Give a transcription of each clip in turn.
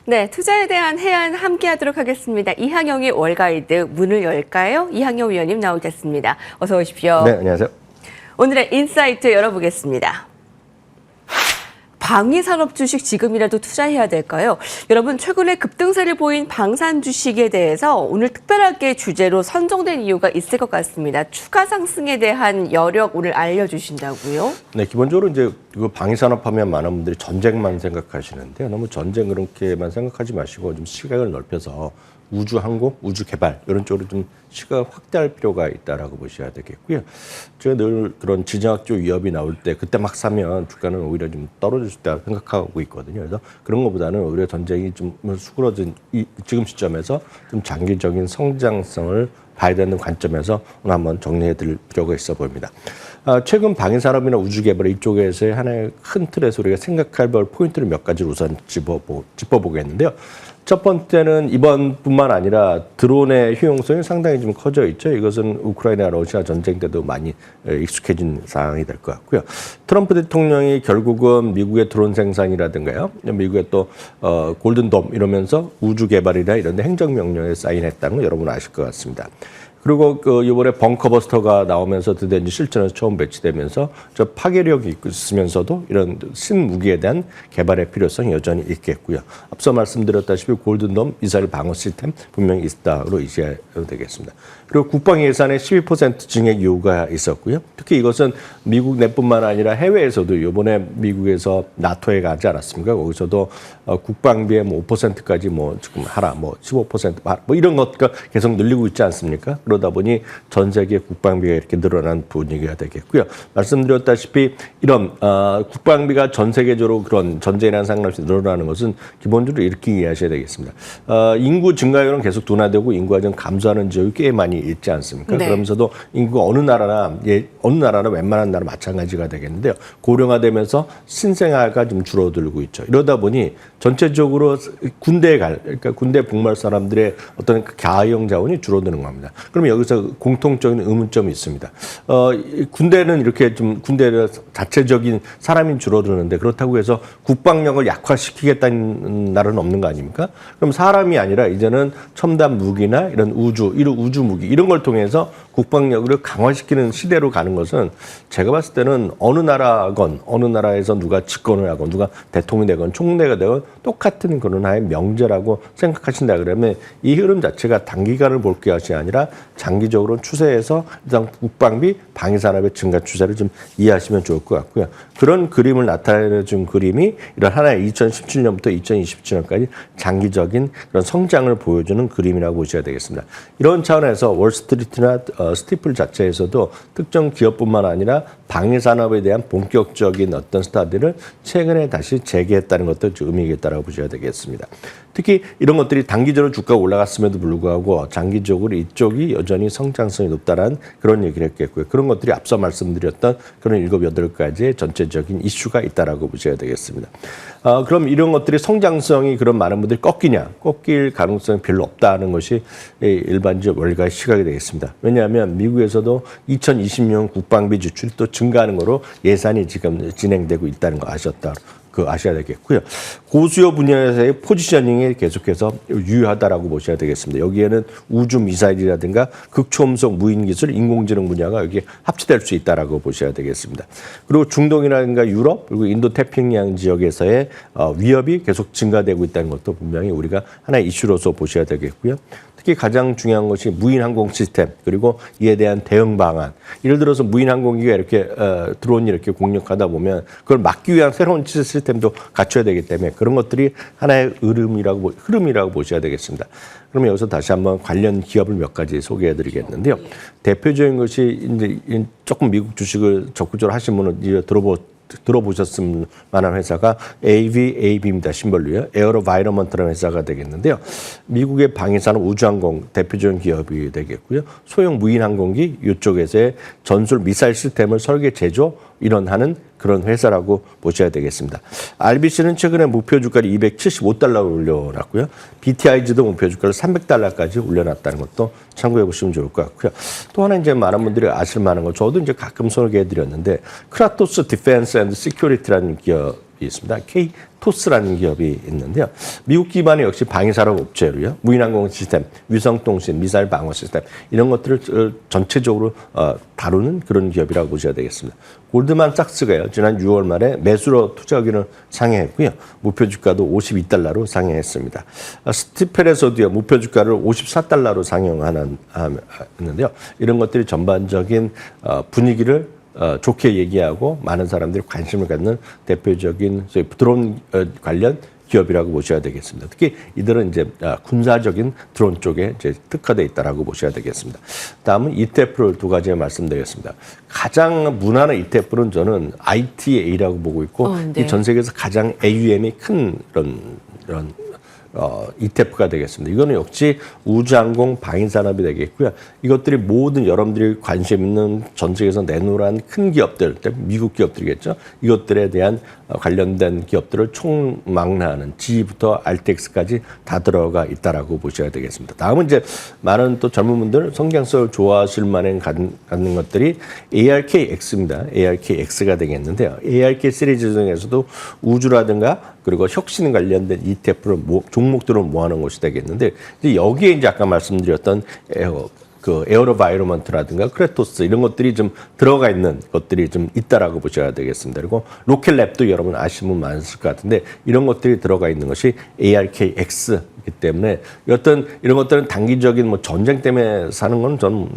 네, 투자에 대한 해안 함께 하도록 하겠습니다. 이항영의 월가이드 문을 열까요? 이항영 위원님 나오셨습니다. 어서 오십시오. 네, 안녕하세요. 오늘의 인사이트 열어보겠습니다. 방위산업 주식 지금이라도 투자해야 될까요? 여러분, 최근에 급등세를 보인 방산 주식에 대해서 오늘 특별하게 주제로 선정된 이유가 있을 것 같습니다. 추가 상승에 대한 여력 오늘 알려주신다고요? 네, 기본적으로 이제 이거 방위산업 하면 많은 분들이 전쟁만 생각하시는데요. 너무 전쟁 그렇게만 생각하지 마시고 좀 시각을 넓혀서 우주 항공, 우주 개발 이런 쪽으로 좀 시각을 확대할 필요가 있다라고 보셔야 되겠고요. 제가 늘 그런 지정학적 위협이 나올 때 그때 막 사면 주가는 오히려 좀 떨어질 수 있다고 생각하고 있거든요. 그래서 그런 것보다는 오히려 전쟁이 좀 수그러진 지금 시점에서 좀 장기적인 성장성을 봐야 되는 관점에서 오늘 한번 정리해 드릴 필요가 있어 보입니다. 최근 방위산업이나 우주개발 이쪽에서의 하나의 큰 틀에서 우리가 생각할 포인트를 몇 가지를 우선 짚어보겠는데요. 첫 번째는 이번뿐만 아니라 드론의 효용성이 상당히 좀 커져 있죠. 이것은 우크라이나 러시아 전쟁 때도 많이 익숙해진 상황이 될 것 같고요. 트럼프 대통령이 결국은 미국의 드론 생산이라든가요, 미국의 또 골든돔 이러면서 우주 개발이나 이런 데 행정명령에 사인했다는 거 여러분 아실 것 같습니다. 그리고 이번에 벙커버스터가 나오면서 드디어 이제 실전에서 처음 배치되면서 저 파괴력이 있으면서도 이런 신무기에 대한 개발의 필요성이 여전히 있겠고요. 앞서 말씀드렸다시피 골든돔 미사일 방어 시스템 분명히 있다로 이해해도 되겠습니다. 그리고 국방 예산의 12% 증액 요구가 있었고요. 특히 이것은 미국 내뿐만 아니라 해외에서도 이번에 미국에서 나토에 가지 않았습니까? 거기서도 국방비의 5%까지 지금 하라, 15% 뭐 이런 것가 계속 늘리고 있지 않습니까? 그러다 보니 전 세계 국방비가 이렇게 늘어난 분위기가 되겠고요. 말씀드렸다시피 이런 국방비가 전 세계적으로 그런 전쟁이라는 상관없이 늘어나는 것은 기본적으로 이렇게 이해하셔야 되겠습니다. 인구 증가율은 계속 둔화되고 인구가 좀 감소하는 지역이 꽤 많이 있지 않습니까? 네. 그러면서도 인구가 어느 나라나 웬만한 나라 마찬가지가 되겠는데요. 고령화되면서 신생아가 좀 줄어들고 있죠. 이러다 보니 전체적으로 군대에 그러니까 군대 복무할 사람들의 어떤 가용 자원이 줄어드는 겁니다. 그러면 여기서 공통적인 의문점이 있습니다. 군대는 이렇게 좀 군대 자체적인 사람이 줄어드는데 그렇다고 해서 국방력을 약화시키겠다는 나라는 없는 거 아닙니까? 그럼 사람이 아니라 이제는 첨단 무기나 이런 우주 무기 이런 걸 통해서 국방력을 강화시키는 시대로 가는 것은 제가 봤을 때는 어느 나라에서 누가 집권을 하건 누가 대통령이 되건 총리가 되건 똑같은 그런 하나의 명제라고 생각하신다 그러면 이 흐름 자체가 단기간을 볼 것이 아니라 장기적으로 추세에서 일단 국방비 방위산업의 증가 추세를 좀 이해하시면 좋을 것 같고요. 그런 그림을 나타내준 그림이 이런 하나의 2017년부터 2027년까지 장기적인 그런 성장을 보여주는 그림이라고 보셔야 되겠습니다. 이런 차원에서 월스트리트나 스티플 자체에서도 특정 기업뿐만 아니라 방위산업에 대한 본격적인 어떤 스타디를 최근에 다시 재개했다는 것도 의미 있다고 보셔야 되겠습니다. 특히 이런 것들이 단기적으로 주가가 올라갔음에도 불구하고 장기적으로 이쪽이 여전히 성장성이 높다는 그런 얘기를 했겠고요. 그런 것들이 앞서 말씀드렸던 그런 7, 8가지의 전체적인 이슈가 있다고 보셔야 되겠습니다. 그럼 이런 것들이 성장성이 그런 많은 분들이 꺾일 가능성이 별로 없다는 것이 일반적 원리가 시각이 되겠습니다. 왜냐하면 미국에서도 2020년 국방비 지출이 또 증가하는 거로 예산이 지금 진행되고 있다는 거 아셔야 되겠고요. 고수요 분야에서의 포지셔닝이 계속해서 유효하다라고 보셔야 되겠습니다. 여기에는 우주 미사일이라든가 극초음속 무인 기술, 인공지능 분야가 여기에 합치될 수 있다라고 보셔야 되겠습니다. 그리고 중동이라든가 유럽 그리고 인도 태평양 지역에서의 위협이 계속 증가되고 있다는 것도 분명히 우리가 하나의 이슈로서 보셔야 되겠고요. 특히 가장 중요한 것이 무인 항공 시스템 그리고 이에 대한 대응 방안. 예를 들어서 무인 항공기가 이렇게 드론이 이렇게 공격하다 보면 그걸 막기 위한 새로운 시스템도 갖춰야 되기 때문에 그런 것들이 하나의 흐름이라고 보셔야 되겠습니다. 그러면 여기서 다시 한번 관련 기업을 몇 가지 소개해드리겠는데요. 대표적인 것이 이제 조금 미국 주식을 적극적으로 하신 분은 이제 들어보셨을 만한 회사가 AVAB입니다. 심벌로요. 에어로바이러먼트라는 회사가 되겠는데요. 미국의 방위산업 우주항공 대표적인 기업이 되겠고요. 소형 무인항공기 이쪽에서의 전술 미사일 시스템을 설계, 제조, 이런 그런 회사라고 보셔야 되겠습니다. RBC는 최근에 목표 주가를 $275로 올려놨고요. BTIG도 목표 주가를 $300까지 올려놨다는 것도 참고해 보시면 좋을 것 같고요. 또 하나 이제 많은 분들이 아실 만한 거, 저도 이제 가끔 소개해 드렸는데 크라토스 디펜스 앤드 시큐리티라는 있습니다. K-TOS라는 기업이 있는데요. 미국 기반의 역시 방위산업 업체로요. 무인항공 시스템, 위성통신, 미사일 방어 시스템 이런 것들을 전체적으로 다루는 그런 기업이라고 보셔야 되겠습니다. 골드만삭스가요. 지난 6월 말에 매수로 투자 의견을 상회했고요. 목표 주가도 $52로 상회했습니다. 스티펠에서도요. 목표 주가를 $54로 상영하는데요. 이런 것들이 전반적인 분위기를 좋게 얘기하고 많은 사람들이 관심을 갖는 대표적인 드론 관련 기업이라고 보셔야 되겠습니다. 특히 이들은 이제 군사적인 드론 쪽에 이제 특화되어 있다라고 보셔야 되겠습니다. 다음은 ETF를 두 가지 말씀드리겠습니다. 가장 무난한 ETF는 저는 ITA라고 보고 있고 네. 이 전 세계에서 가장 AUM이 큰 이런 ETF가 되겠습니다. 이거는 역시 우주항공 방위산업이 되겠고요. 이것들이 모든 여러분들이 관심 있는 전 세계에서 내놓으란 큰 기업들, 미국 기업들이겠죠. 이것들에 대한 관련된 기업들을 총망라하는 G부터 RTX까지 다 들어가 있다라고 보셔야 되겠습니다. 다음은 이제 많은 또 젊은 분들 성장성을 좋아하실 만한 갖는 것들이 ARKX입니다. ARKX가 되겠는데요. ARK 시리즈 중에서도 우주라든가 그리고 혁신 관련된 ETF를 종목들을 모아놓은 것이 되겠는데 이제 여기에 이제 아까 말씀드렸던 에어로바이러먼트라든가 크레토스 이런 것들이 좀 들어가 있는 것들이 좀 있다라고 보셔야 되겠습니다. 그리고 로켓랩도 여러분 아시는 분 많으실 것 같은데 이런 것들이 들어가 있는 것이 ARKX이기 때문에 어떤 이런 것들은 단기적인 뭐 전쟁 때문에 사는 건 저는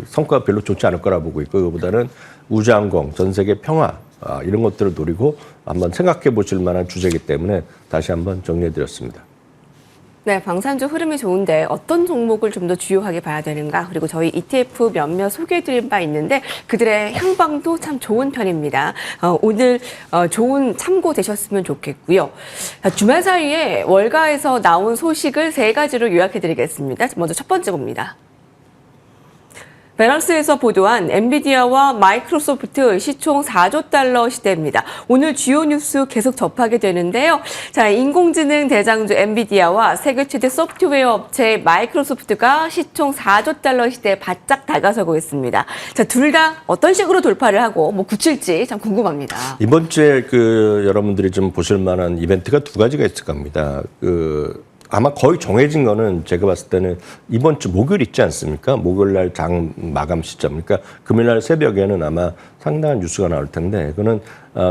성과가 별로 좋지 않을 거라 보고 있고 그보다는 우주항공, 전 세계 평화 이런 것들을 노리고 한번 생각해 보실 만한 주제이기 때문에 다시 한번 정리해 드렸습니다. 네, 방산주 흐름이 좋은데 어떤 종목을 좀 더 주요하게 봐야 되는가? 그리고 저희 ETF 몇몇 소개해드린 바 있는데 그들의 향방도 참 좋은 편입니다. 오늘 좋은 참고 되셨으면 좋겠고요. 주말 사이에 월가에서 나온 소식을 세 가지로 요약해드리겠습니다. 먼저 첫 번째 봅니다. 베런스에서 보도한 엔비디아와 마이크로소프트 시총 4조 달러 시대입니다. 오늘 주요 뉴스 계속 접하게 되는데요. 자, 인공지능 대장주 엔비디아와 세계 최대 소프트웨어 업체 마이크로소프트가 시총 4조 달러 시대에 바짝 다가서고 있습니다. 자, 둘 다 어떤 식으로 돌파를 하고 뭐 굳힐지 참 궁금합니다. 이번 주에 여러분들이 좀 보실 만한 이벤트가 두 가지가 있을 겁니다. 아마 거의 정해진 거는 제가 봤을 때는 이번 주 목요일 있지 않습니까? 목요일 날 장 마감 시점. 그러니까 금요일 날 새벽에는 아마 상당한 뉴스가 나올 텐데, 그거는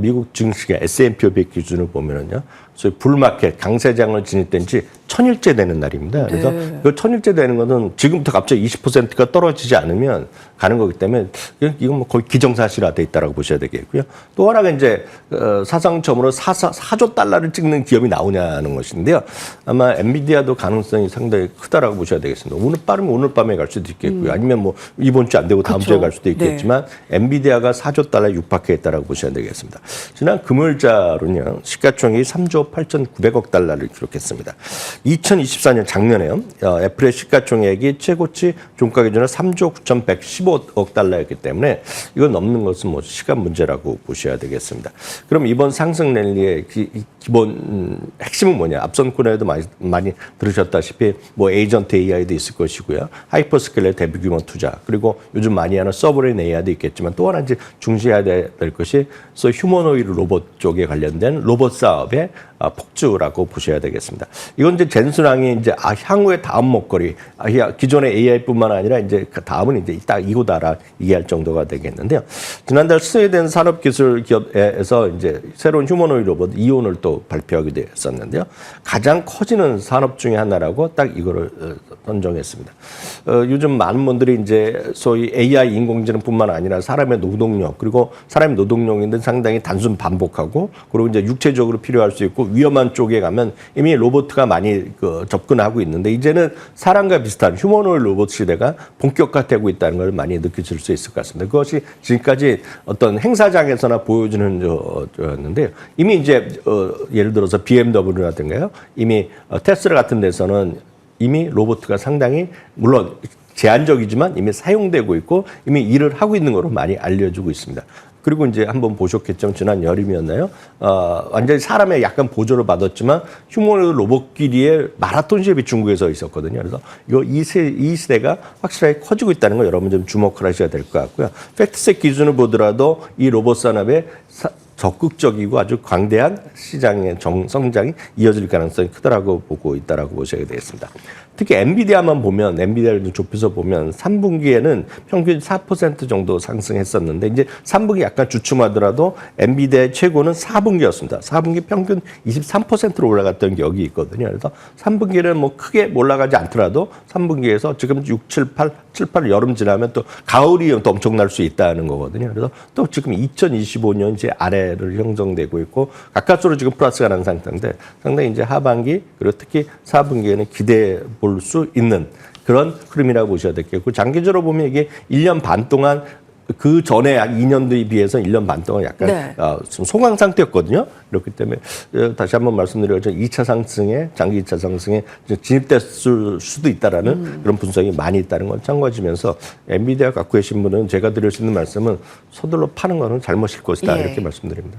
미국 증시가 S&P 500 기준으로 보면은요, 소위 불마켓 강세장을 진입된 지 1000일째 되는 날입니다. 그래서 그 1000일째 되는 것은 지금부터 갑자기 20%가 떨어지지 않으면 가는 거기 때문에 이건 뭐 거의 기정사실화돼 있다라고 보셔야 되겠고요. 또 하나가 이제 사상 처음으로 4조 달러를 찍는 기업이 나오냐는 것인데요. 아마 엔비디아도 가능성이 상당히 크다라고 보셔야 되겠습니다. 오늘 빠르면 오늘 밤에 갈 수도 있겠고요. 아니면 뭐 이번 주 안 되고 다음 주에 갈 수도 있겠지만 엔비디아가 4조 달러에 육박했다라고 보셔야 되겠습니다. 지난 금요일자로는요. 시가총액이 3조 8,900억 달러를 기록했습니다. 2024년 작년에요. 애플의 시가총액이 최고치 종가 기준으로 3조 9,115억 달러였기 때문에 이걸 넘는 것은 뭐 시간 문제라고 보셔야 되겠습니다. 그럼 이번 상승 랠리의 기본 핵심은 뭐냐? 앞선 코너에도 많이 들으셨다시피 뭐 에이전트 AI도 있을 것이고요. 하이퍼스케일의 대비 규모 투자 그리고 요즘 많이 하는 서브레인 AI도 있겠지만 또 하나 이제 중시해야 될 것이 휴머노이드 로봇 쪽에 관련된 로봇 사업의 폭주라고 보셔야 되겠습니다. 이건 이제 젠순항이 이제 향후의 다음 먹거리, 기존의 AI뿐만 아니라 이제 그 다음은 이제 딱 이거다라 얘기할 정도가 되겠는데요. 지난달 스웨덴 산업기술 기업에서 이제 새로운 휴머노이드 로봇 이온을 또 발표하게 됐었는데요. 가장 커지는 산업 중에 하나라고 딱 이거를 선정했습니다. 요즘 많은 분들이 이제 소위 AI 인공지능뿐만 아니라 사람의 노동력 그리고 사람의 노동력인데 상당히 단순 반복하고 그리고 이제 육체적으로 필요할 수 있고 위험한 쪽에 가면 이미 로봇가 많이 접근하고 있는데 이제는 사람과 비슷한 휴머노이드 로봇 시대가 본격화되고 있다는 걸 많이 느끼실 수 있을 것 같습니다. 그것이 지금까지 어떤 행사장에서나 보여주는 였는데요. 이미 이제 예를 들어서 BMW라든가요. 이미 테슬라 같은 데서는 이미 로봇가 상당히 물론 제한적이지만 이미 사용되고 있고 이미 일을 하고 있는 것으로 많이 알려지고 있습니다. 그리고 이제 한번 보셨겠지만 지난 여름이었나요? 완전히 사람의 약간 보조를 받았지만 휴머노이드 로봇끼리의 마라톤 시합이 중국에서 있었거든요. 그래서 이 시대가 확실하게 커지고 있다는 거 여러분 좀 주목을 하셔야 될 것 같고요. 팩트셋 기준을 보더라도 이 로봇 산업의 적극적이고 아주 광대한 시장의 성장이 이어질 가능성이 크다라고 보고 있다라고 보셔야 되겠습니다. 특히 엔비디아만 보면, 엔비디아를 좀 좁혀서 보면 3분기에는 평균 4% 정도 상승했었는데 이제 3분기 약간 주춤하더라도 엔비디아의 최고는 4분기였습니다. 4분기 평균 23%로 올라갔던 기억이 있거든요. 그래서 3분기는 뭐 크게 올라가지 않더라도 3분기에서 지금 6, 7, 8 여름 지나면 또 가을이 또 엄청날 수 있다는 거거든요. 그래서 또 지금 2025년 이제 아래를 형성되고 있고 가까스로 지금 플러스가 난 상태인데 상당히 이제 하반기 그리고 특히 4분기에는 기대해 볼 수 있는 그런 흐름이라고 보셔야 되겠고 장기적으로 보면 이게 1년 반 동안 그 전에 2년도에 비해서 1년 반 동안 약간 좀 소강 상태였거든요. 그렇기 때문에 다시 한번 말씀드리자면 2차 상승에 장기 2차 상승에 진입됐을 수도 있다라는 그런 분석이 많이 있다는 걸 참고하시면서 엔비디아 갖고 계신 분은 제가 드릴 수 있는 말씀은 서둘러 파는 거는 잘못일 것이다 이렇게 말씀드립니다.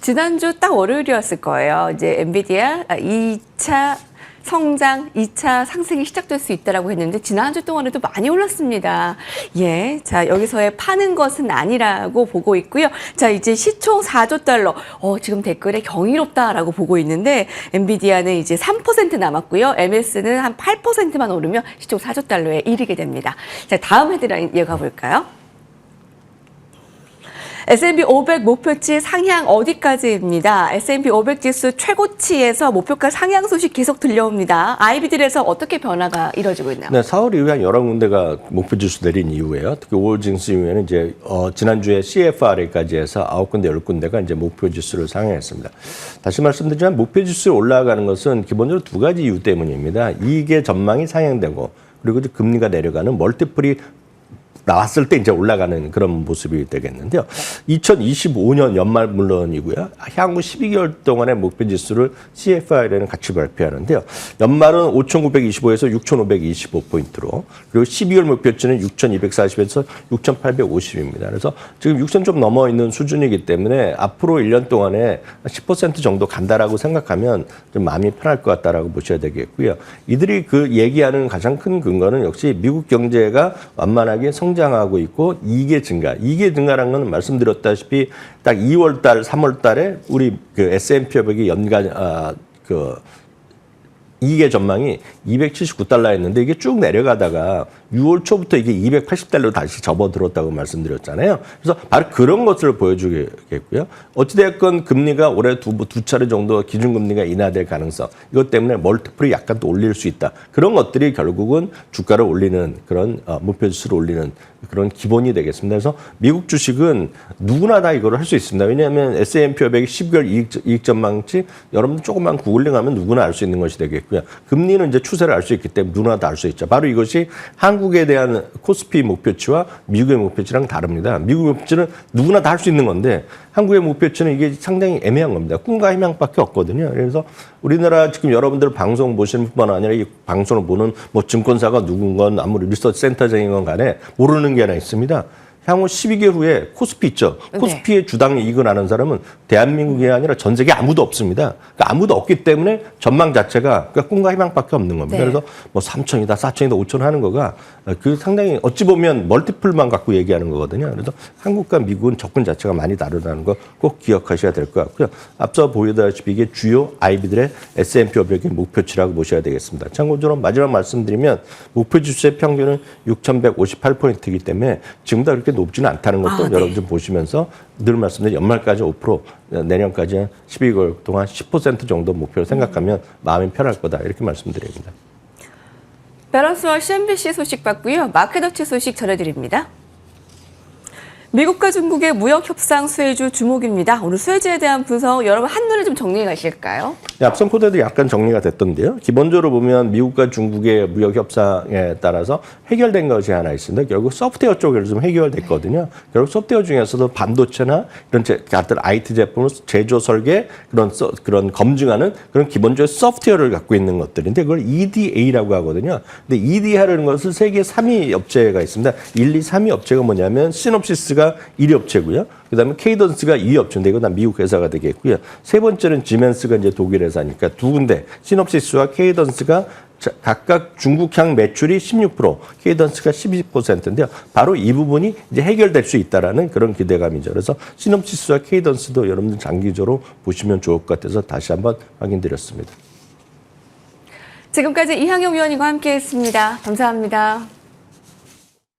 지난주 딱 월요일이었을 거예요. 이제 엔비디아 2차 성장, 2차 상승이 시작될 수 있다라고 했는데 지난 한 주 동안에도 많이 올랐습니다. 예, 자 여기서의 파는 것은 아니라고 보고 있고요. 자 이제 시총 4조 달러. 지금 댓글에 경이롭다라고 보고 있는데 엔비디아는 이제 3% 남았고요. MS는 한 8%만 오르면 시총 4조 달러에 이르게 됩니다. 자 다음 헤드라인 이어가 볼까요? S&P 500 목표치 상향 어디까지입니다. S&P 500 지수 최고치에서 목표가 상향 소식 계속 들려옵니다. IB들에서 어떻게 변화가 이루어지고 있나요? 네, 4월 이후에 한 여러 군데가 목표 지수 내린 이후에요. 특히 5월 징수 이후에는 이제 지난주에 CFRA까지 해서 9군데, 10군데가 이제 목표 지수를 상향했습니다. 다시 말씀드리지만 목표 지수에 올라가는 것은 기본적으로 두 가지 이유 때문입니다. 이익의 전망이 상향되고 그리고 이제 금리가 내려가는 멀티플이 나왔을 때 이제 올라가는 그런 모습이 되겠는데요. 2025년 연말 물론이고요. 향후 12개월 동안의 목표 지수를 CFI라는 같이 발표하는데요. 연말은 5,925에서 6,525포인트로 그리고 12월 목표치는 6,240에서 6,850입니다. 그래서 지금 6,000 좀 넘어 있는 수준이기 때문에 앞으로 1년 동안에 10% 정도 간다라고 생각하면 좀 마음이 편할 것 같다라고 보셔야 되겠고요. 이들이 그 얘기하는 가장 큰 근거는 역시 미국 경제가 완만하게 성장하고 있고 이익의 증가라는 건 말씀드렸다시피 딱 2월 달, 3월 달에 우리 그 S&P 500의 연간 이익의 전망이 279달러였는데 이게 쭉 내려가다가 6월 초부터 이게 280달러로 다시 접어들었다고 말씀드렸잖아요. 그래서 바로 그런 것을 보여주겠고요. 어찌됐건 금리가 올해 두 차례 정도 기준금리가 인하될 가능성 이것 때문에 멀티플이 약간 또 올릴 수 있다. 그런 것들이 결국은 주가를 올리는 그런 목표 지수를 올리는 그런 기본이 되겠습니다. 그래서 미국 주식은 누구나 다 이걸 할 수 있습니다. 왜냐하면 S&P 500의 12개월 이익 전망치 여러분들 조금만 구글링하면 누구나 알 수 있는 것이 되겠고요. 금리는 이제 추세를 알 수 있기 때문에 누구나 다 알 수 있죠. 바로 이것이 한국에 대한 코스피 목표치와 미국의 목표치랑 다릅니다. 미국 목표치는 누구나 다 할 수 있는 건데 한국의 목표치는 이게 상당히 애매한 겁니다. 꿈과 희망밖에 없거든요. 그래서 우리나라 지금 여러분들 방송 보시는 뿐만 아니라 이 방송을 보는 뭐 증권사가 누군 아무리 리서치 센터장인 건 간에 모르는 게 하나 있습니다. 향후 12개월 후에 코스피 있죠. 코스피의 주당 이익을 아는 사람은 대한민국이 아니라 전 세계 아무도 없습니다. 그러니까 아무도 없기 때문에 전망 자체가 그러니까 꿈과 희망밖에 없는 겁니다. 그래서 뭐 3천이다, 4천이다, 5천 하는 거가 그 상당히 어찌 보면 멀티플만 갖고 얘기하는 거거든요. 그래서 한국과 미국은 접근 자체가 많이 다르다는 거 꼭 기억하셔야 될 것 같고요. 앞서 보여드렸다시피 이게 주요 IB들의 S&P 500의 목표치라고 보셔야 되겠습니다. 참고적으로 마지막 말씀드리면 목표 지수의 평균은 6,158포인트이기 때문에 지금보다 그렇게 높지는 않다는 것도 여러분 좀 보시면서 늘 말씀드린 연말까지 5%, 내년까지 12개월 동안 10% 정도 목표를 생각하면 마음이 편할 거다 이렇게 말씀드립니다. 밸런스와 CNBC 소식 봤고요. 마켓워치 소식 전해드립니다. 미국과 중국의 무역 협상 수혜주 주목입니다. 오늘 수혜주에 대한 분석 여러분 한눈에 좀 정리해 가실까요? 네, 앞선 포대도 약간 정리가 됐던데요. 기본적으로 보면 미국과 중국의 무역 협상에 따라서 해결된 것이 하나 있습니다. 결국 소프트웨어 쪽에서 좀 해결됐거든요. 결국 소프트웨어 중에서도 반도체나 이런 같은 IT 제품을 제조 설계 그런 검증하는 그런 기본적인 소프트웨어를 갖고 있는 것들인데 그걸 EDA라고 하거든요. 근데 EDA 하는 것을 세계 3위 업체가 있습니다. 1, 2, 3위 업체가 뭐냐면 시놉시스가 시너프시스가 1위 업체고요. 그다음에 케이던스가 2위 업체인데 이건 다 미국 회사가 되겠고요. 세 번째는 지멘스가 이제 독일 회사니까 두 군데 시놉시스와 케이던스가 각각 중국향 매출이 16%, 케이던스가 12%인데요. 바로 이 부분이 이제 해결될 수 있다라는 그런 기대감이죠. 그래서 시놉시스와 케이던스도 여러분들 장기적으로 보시면 좋을 것 같아서 다시 한번 확인드렸습니다. 지금까지 이항용 위원님과 함께했습니다. 감사합니다.